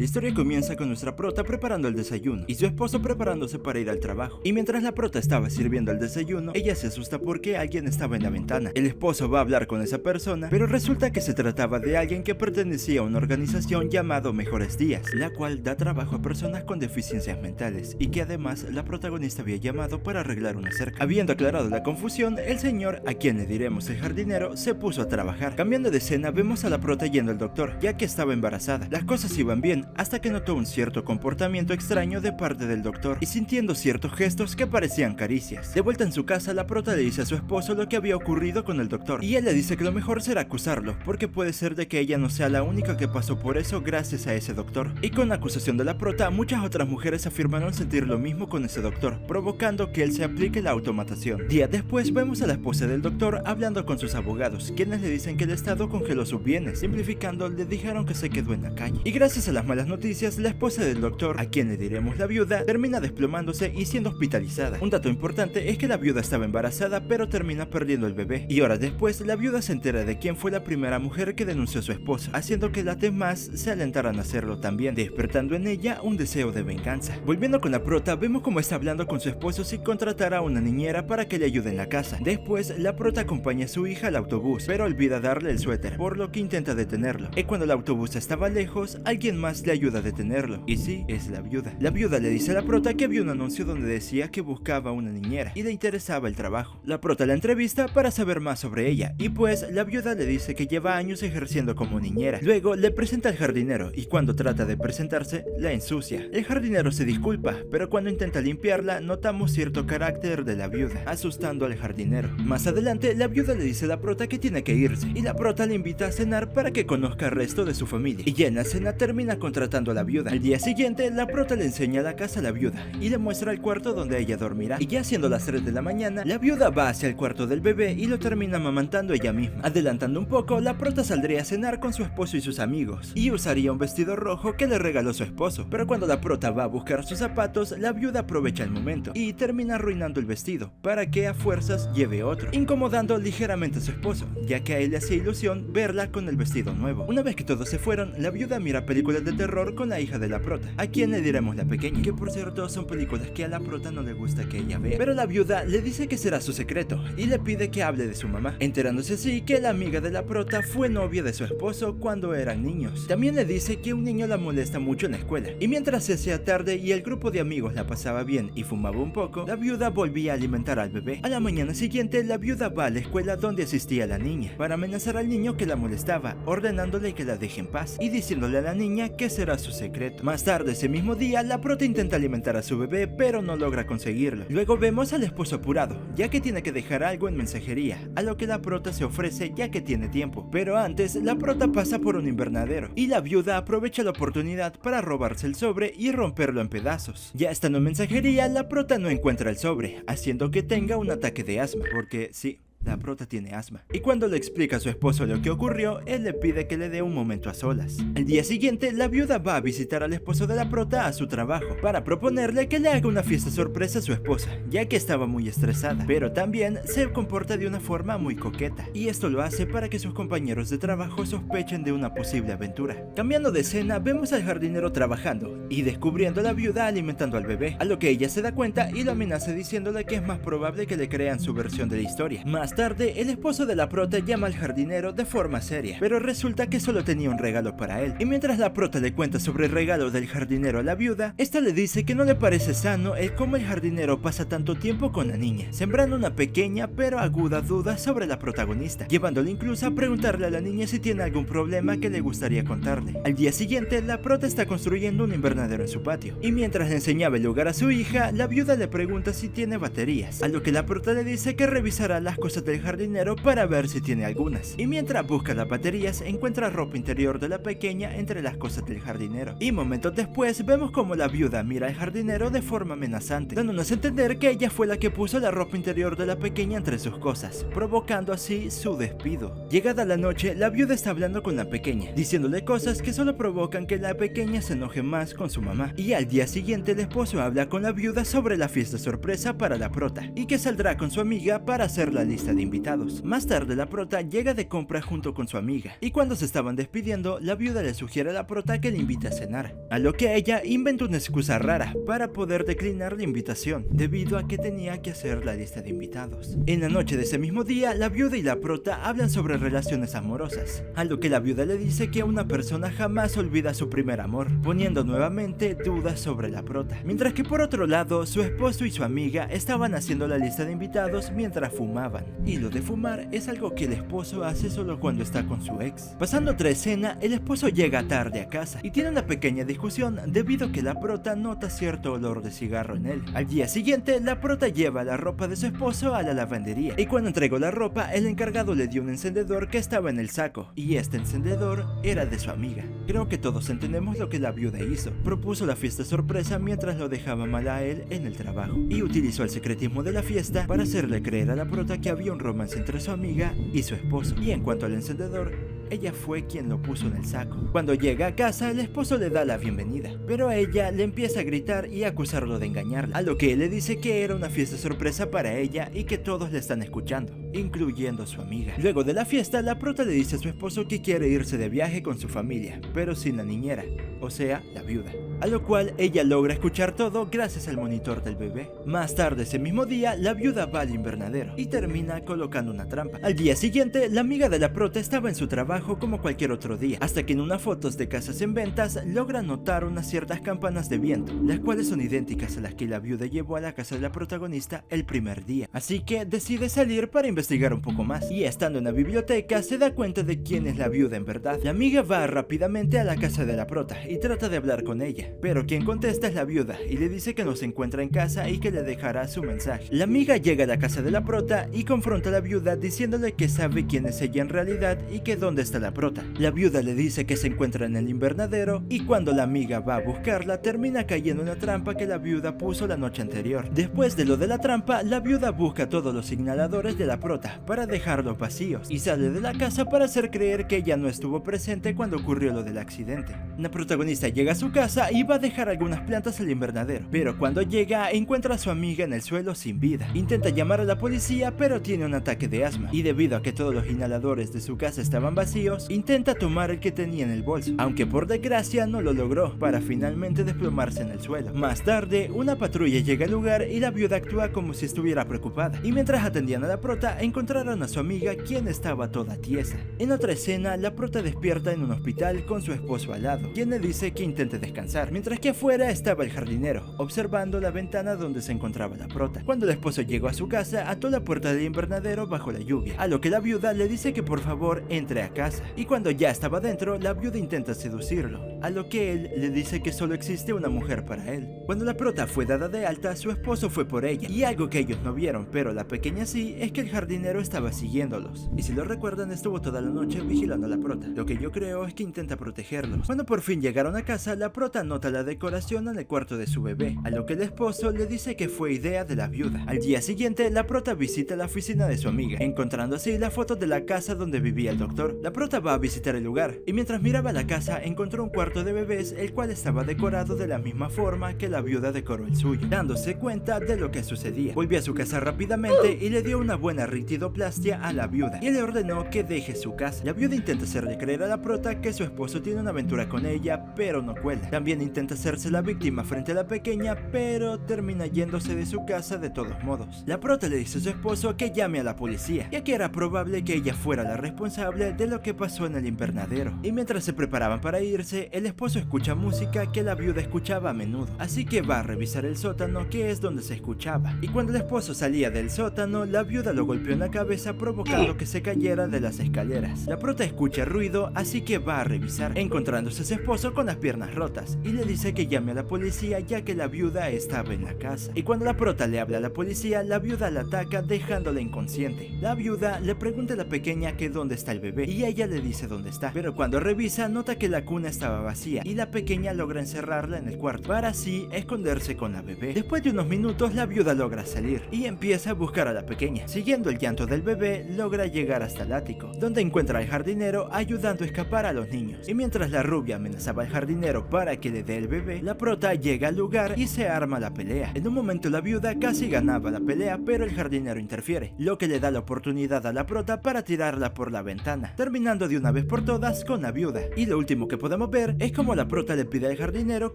historia comienza con nuestra prota preparando el desayuno y su esposo preparándose para ir al trabajo. Y mientras la prota estaba sirviendo el desayuno, ella se asusta porque alguien estaba en la ventana. El esposo va a hablar con esa persona, pero resulta que se trataba de alguien que pertenecía a una organización llamado Mejores Días, la cual da trabajo a personas con deficiencias mentales y que además la protagonista había llamado para arreglar una cerca. Habiendo aclarado la confusión, el señor, a quien le diremos el jardinero, se puso a trabajar. Cambiando de escena, vemos a la prota yendo al doctor, ya que estaba embarazada. Las cosas iban bien, hasta que notó un cierto comportamiento extraño de parte del doctor y sintiendo ciertos gestos que parecían caricias. De vuelta en su casa, la prota le dice a su esposo lo que había ocurrido con el doctor, y él le dice que lo mejor será acusarlo, porque puede ser de que ella no sea la única que pasó por eso gracias a ese doctor. Y con la acusación de la prota, muchas otras mujeres afirmaron sentir lo mismo con ese doctor, provocando que él se aplique la automatación. Días después, vemos a la esposa del doctor hablando con sus abogados, quienes le dicen que el Estado congeló sus bienes. Simplificando, le dijeron que se quedó en la calle. Y gracias a las malas noticias, la esposa del doctor, a quien le diremos la viuda, termina desplomándose y siendo hospitalizada. Un dato importante es que la viuda estaba embarazada, pero termina perdiendo el bebé. Y horas después, la viuda se entera de quién fue la primera mujer que denunció a su esposo, haciendo que las demás se alentaran a hacerlo también, despertando en ella un deseo de venganza. Volviendo con la prota, vemos cómo está hablando con su esposo si contratará a una niñera para que le ayude en la casa. Después, la prota acompaña a su hija al autobús, pero olvida darle el suéter, por lo que intenta detenerlo. Y cuando el autobús estaba lejos, alguien más le ayuda a detenerlo. Y sí, es la viuda. La viuda le dice a la prota que vio un anuncio donde decía que buscaba una niñera y le interesaba el trabajo. La prota la entrevista para saber más sobre ella, y pues la viuda le dice que lleva años ejerciendo como niñera. Luego le presenta al jardinero, y cuando trata de presentarse, la ensucia. El jardinero se disculpa, pero cuando intenta limpiarla, notamos cierto carácter de la viuda, asustando al jardinero. Más adelante, la viuda le dice a la prota que tiene que irse, y la prota le invita a cenar para que conozca al resto de su familia. Y ya en la cena termina contratando a la viuda. Al día siguiente, la prota le enseña la casa a la viuda, y le muestra el cuarto donde ella dormirá. Y ya siendo las 3 de la mañana, la viuda va hacia el cuarto del bebé y lo termina amamantando ella misma. Adelantando un poco, la prota saldría a cenar con su esposo y sus amigos, y usaría un vestido rojo que le regaló su esposo. Pero cuando la prota va a buscar sus zapatos, la viuda aprovecha el momento y termina arruinando el vestido, para que a fuerzas lleve otro, incomodando ligeramente a su esposo, ya que a él le hacía ilusión verla con el vestido nuevo. Una vez que todos se fueron, la viuda mira películas de terror con la hija de la prota, a quien le diremos la pequeña, que por cierto son películas que a la prota no le gusta que ella vea. Pero la viuda le dice que será su secreto y le pide que hable de su mamá, enterándose así que la amiga de la prota fue novia de su esposo cuando eran niños. También le dice que un niño la molesta mucho en la escuela, y mientras se hacía tarde y el grupo de amigos la pasaba bien y fumaba un poco, la viuda volvía a alimentar al bebé. A la mañana siguiente, la viuda va a la escuela donde asistía la niña, para amenazar al niño que la molestaba, ordenándole que la deje en paz y diciéndole a la niña que será su secreto. Más tarde ese mismo día, la prota intenta alimentar a su bebé, pero no logra conseguirlo. Luego vemos al esposo apurado, ya que tiene que dejar algo en mensajería, a lo que la prota se ofrece ya que tiene tiempo. Pero antes, la prota pasa por un invernadero, y la viuda aprovecha la oportunidad para robarse el sobre y romperlo en pedazos. Ya estando en mensajería, la prota no encuentra el sobre, haciendo que tenga un ataque de asma, porque sí, la prota tiene asma. Y cuando le explica a su esposo lo que ocurrió, él le pide que le dé un momento a solas. Al día siguiente, la viuda va a visitar al esposo de la prota a su trabajo, para proponerle que le haga una fiesta sorpresa a su esposa, ya que estaba muy estresada, pero también se comporta de una forma muy coqueta, y esto lo hace para que sus compañeros de trabajo sospechen de una posible aventura. Cambiando de escena, vemos al jardinero trabajando, y descubriendo a la viuda alimentando al bebé, a lo que ella se da cuenta y lo amenaza diciéndole que es más probable que le crean su versión de la historia. Más tarde, el esposo de la prota llama al jardinero de forma seria, pero resulta que solo tenía un regalo para él. Y mientras la prota le cuenta sobre el regalo del jardinero a la viuda, esta le dice que no le parece sano el cómo el jardinero pasa tanto tiempo con la niña, sembrando una pequeña pero aguda duda sobre la protagonista, llevándole incluso a preguntarle a la niña si tiene algún problema que le gustaría contarle. Al día siguiente, la prota está construyendo un invernadero en su patio, y mientras le enseñaba el lugar a su hija, la viuda le pregunta si tiene baterías, a lo que la prota le dice que revisará las cosas del jardinero para ver si tiene algunas. Y mientras busca las baterías, encuentra ropa interior de la pequeña entre las cosas del jardinero. Y momentos después vemos como la viuda mira al jardinero de forma amenazante, dándonos a entender que ella fue la que puso la ropa interior de la pequeña entre sus cosas, provocando así su despido. Llegada la noche, la viuda está hablando con la pequeña, diciéndole cosas que solo provocan que la pequeña se enoje más con su mamá. Y al día siguiente, el esposo habla con la viuda sobre la fiesta sorpresa para la prota, y que saldrá con su amiga para hacer la lista lista de invitados. Más tarde la prota llega de compras junto con su amiga, y cuando se estaban despidiendo, la viuda le sugiere a la prota que le invite a cenar, a lo que ella inventa una excusa rara para poder declinar la invitación, debido a que tenía que hacer la lista de invitados. En la noche de ese mismo día, la viuda y la prota hablan sobre relaciones amorosas, a lo que la viuda le dice que una persona jamás olvida su primer amor, poniendo nuevamente dudas sobre la prota. Mientras que por otro lado, su esposo y su amiga estaban haciendo la lista de invitados mientras fumaban. Y lo de fumar es algo que el esposo hace solo cuando está con su ex. Pasando otra escena, el esposo llega tarde a casa y tiene una pequeña discusión debido a que la prota nota cierto olor de cigarro en él. Al día siguiente, la prota lleva la ropa de su esposo a la lavandería, y cuando entregó la ropa, el encargado le dio un encendedor que estaba en el saco, y este encendedor era de su amiga. Creo que todos entendemos lo que la viuda hizo. Propuso la fiesta sorpresa mientras lo dejaba mal a él en el trabajo, y utilizó el secretismo de la fiesta para hacerle creer a la prota que había un romance entre su amiga y su esposo. Y en cuanto al encendedor, ella fue quien lo puso en el saco. Cuando llega a casa, el esposo le da la bienvenida, pero a ella le empieza a gritar y a acusarlo de engañarla, a lo que él le dice que era una fiesta sorpresa para ella y que todos le están escuchando, incluyendo a su amiga. Luego de la fiesta, la prota le dice a su esposo que quiere irse de viaje con su familia, pero sin la niñera, o sea, la viuda, a lo cual ella logra escuchar todo gracias al monitor del bebé. Más tarde ese mismo día, la viuda va al invernadero y termina colocando una trampa. Al día siguiente, la amiga de la prota estaba en su trabajo como cualquier otro día, hasta que en unas fotos de casas en ventas logra notar unas ciertas campanas de viento, las cuales son idénticas a las que la viuda llevó a la casa de la protagonista el primer día. Así que decide salir para investigar un poco más, y estando en la biblioteca se da cuenta de quién es la viuda en verdad. La amiga va rápidamente a la casa de la prota y trata de hablar con ella, pero quien contesta es la viuda y le dice que no se encuentra en casa y que le dejará su mensaje. La amiga llega a la casa de la prota y confronta a la viuda diciéndole que sabe quién es ella en realidad y que dónde está la prota. La viuda le dice que se encuentra en el invernadero, y cuando la amiga va a buscarla termina cayendo en una trampa que la viuda puso la noche anterior. Después de lo de la trampa, la viuda busca todos los signaladores de la prota para dejarlos vacíos y sale de la casa para hacer creer que ella no estuvo presente cuando ocurrió lo del accidente. La protagonista llega a su casa y va a dejar algunas plantas al invernadero, pero cuando llega encuentra a su amiga en el suelo sin vida. Intenta llamar a la policía, pero tiene un ataque de asma, y debido a que todos los inhaladores de su casa estaban vacíos, intenta tomar el que tenía en el bolso, aunque por desgracia no lo logró, para finalmente desplomarse en el suelo. Más tarde, una patrulla llega al lugar y la viuda actúa como si estuviera preocupada, y mientras atendían a la prota encontraron a su amiga, quien estaba toda tiesa. En otra escena, la prota despierta en un hospital con su esposo al lado, quien le dice que intente descansar, mientras que afuera estaba el jardinero, observando la ventana donde se encontraba la prota. Cuando el esposo llegó a su casa, ató la puerta del invernadero bajo la lluvia, a lo que la viuda le dice que por favor entre a casa, y cuando ya estaba dentro, la viuda intenta seducirlo, a lo que él le dice que solo existe una mujer para él. Cuando la prota fue dada de alta, su esposo fue por ella, y algo que ellos no vieron, pero la pequeña sí, es que el jardinero estaba siguiéndolos, y si lo recuerdan estuvo toda la noche vigilando a la prota. Lo que yo creo es que intenta protegerlos. Cuando por fin llegaron a casa, la prota nota la decoración en el cuarto de su bebé, a lo que el esposo le dice que fue idea de la viuda. Al día siguiente, la prota visita la oficina de su amiga, encontrando así la foto de la casa donde vivía el doctor. La prota va a visitar el lugar, y mientras miraba la casa encontró un cuarto de bebés, el cual estaba decorado de la misma forma que la viuda decoró el suyo. Dándose cuenta de lo que sucedía, volvió a su casa rápidamente y le dio una buena ritidoplastia a la viuda, y le ordenó que deje su casa. La viuda intenta hacerle creer a la prota que su esposo tiene una aventura con ella, pero no cuela. También intenta hacerse la víctima frente a la pequeña, pero termina yéndose de su casa de todos modos. La prota le dice a su esposo que llame a la policía, ya que era probable que ella fuera la responsable de lo que pasó en el invernadero. Y mientras se preparaban para irse, el esposo escucha música que la viuda escuchaba a menudo, así que va a revisar el sótano, que es donde se escuchaba. Y cuando el esposo salía del sótano, la viuda lo golpeó en la cabeza, provocando que se cayera de las escaleras. La prota escucha ruido, así que va a revisar, encontrándose a su esposo con las piernas rotas, y le dice que llame a la policía, ya que la viuda estaba en la casa. Y cuando la prota le habla a la policía, la viuda la ataca dejándola inconsciente. La viuda le pregunta a la pequeña que dónde está el bebé, y ella le dice dónde está, pero cuando revisa nota que la cuna estaba vacía, y la pequeña logra encerrarla en el cuarto para así esconderse con la bebé. Después de unos minutos, la viuda logra salir y empieza a buscar a la pequeña. Siguiendo el llanto del bebé, logra llegar hasta el ático, donde encuentra al jardinero ayudando a escapar a los niños. Y mientras la rubia amenazaba al jardinero para que le dé el bebé, la prota llega al lugar y se arma la pelea. En un momento la viuda casi ganaba la pelea, pero el jardinero interfiere, lo que le da la oportunidad a la prota para tirarla por la ventana, terminando de una vez por todas con la viuda. Y lo último que podemos ver es como la prota le pide al jardinero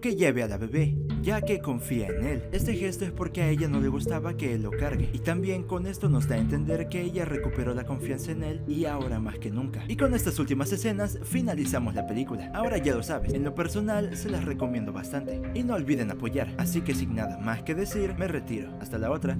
que lleve a la bebé, ya que confía en él. Este gesto es porque a ella no le gustaba que él lo cargue, y también con esto nos da a entender que ella recuperó la confianza en él y ahora más que nunca. Y con estas últimas escenas finalizamos la película. Ahora ya lo sabes, en lo personal se las recomiendo bastante. Y no olviden apoyar, así que sin nada más que decir, me retiro. Hasta la otra.